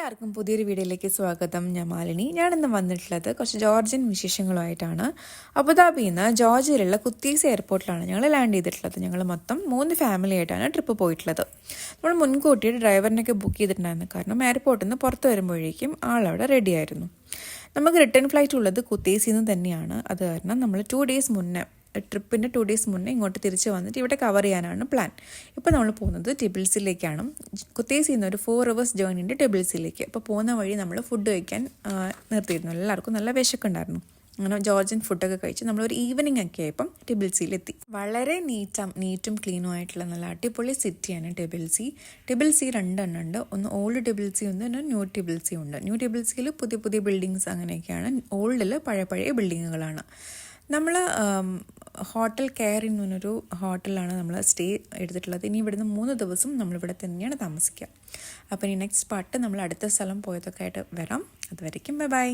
എല്ലാവർക്കും പുതിയൊരു വീഡിയോയിലേക്ക് സ്വാഗതം. ഞാൻ മാലിനി. ഞാനിന്ന് വന്നിട്ടുള്ളത് കുറച്ച് ജോർജിയൻ വിശേഷങ്ങളുമായിട്ടാണ്. അബുദാബിയിൽ നിന്ന് ജോർജിയയിലുള്ള കുത്തീസ് എയർപോർട്ടിലാണ് ഞങ്ങൾ ലാൻഡ് ചെയ്തിട്ടുള്ളത്. ഞങ്ങൾ മൊത്തം 3 ഫാമിലി ആയിട്ടാണ് ട്രിപ്പ് പോയിട്ടുള്ളത്. നമ്മൾ മുൻകൂട്ടി ഡ്രൈവറിനൊക്കെ ബുക്ക് ചെയ്തിട്ടുണ്ടായിരുന്നു, കാരണം എയർപോർട്ടിൽ നിന്ന് പുറത്ത് വരുമ്പോഴേക്കും ആളവിടെ റെഡി ആയിരുന്നു. നമുക്ക് റിട്ടേൺ ഫ്ലൈറ്റ് ഉള്ളത് കുത്തീസിൽ നിന്ന് തന്നെയാണ്. അത് കാരണം നമ്മൾ 2 ഡേയ്സ് മുന്നേ ട്രിപ്പിൻ്റെ 2 ഡേയ്സ് മുന്നേ ഇങ്ങോട്ട് തിരിച്ച് വന്നിട്ട് ഇവിടെ കവർ ചെയ്യാനാണ് പ്ലാൻ. ഇപ്പോൾ നമ്മൾ പോകുന്നത് ടിബിൾസിലേക്കാണ്. കുത്തീസിൽ നിന്ന് ഒരു 4 hours ജേർണിൻ്റെ ടിബിൾസിലേക്ക്. അപ്പോൾ പോകുന്ന വഴി നമ്മൾ ഫുഡ് കഴിക്കാൻ നിർത്തിയിരുന്നു. എല്ലാവർക്കും നല്ല വിശക്കുണ്ടായിരുന്നു. അങ്ങനെ ജോർജിയൻ ഫുഡൊക്കെ കഴിച്ച് നമ്മളൊരു ഈവനിങ് ഒക്കെ ആയപ്പം ടിബിൾസിയിലെത്തി. വളരെ നീറ്റും ക്ലീനും ആയിട്ടുള്ള നല്ല അടിപൊളി സിറ്റിയാണ് ടിബിൾസി. ടിബിൾസി 2 എണ്ണം ഉണ്ട്. ഒന്ന് ഓൾഡ് ടിബിൾസി ഉണ്ട്, പിന്നെ ന്യൂ ടിബിൾസി ഉണ്ട്. ന്യൂ ടിബിൾസിയിൽ പുതിയ ബിൽഡിങ്സ് അങ്ങനെയൊക്കെയാണ്. ഓൾഡിൽ പഴയ ബിൽഡിങ്ങുകളാണ്. നമ്മൾ ഹോട്ടൽ കെയർ എന്നൊരു ഹോട്ടലിലാണ് നമ്മൾ സ്റ്റേ എടുത്തിട്ടുള്ളത്. ഇനി ഇവിടുന്ന് 3 ദിവസം നമ്മളിവിടെ തന്നെയാണ് താമസിക്കുക. അപ്പോൾ ഇനി നെക്സ്റ്റ് പാർട്ട് നമ്മൾ അടുത്ത സ്ഥലം പോയതൊക്കെ ആയിട്ട് വരാം. അതുവരയ്ക്കും ബൈ.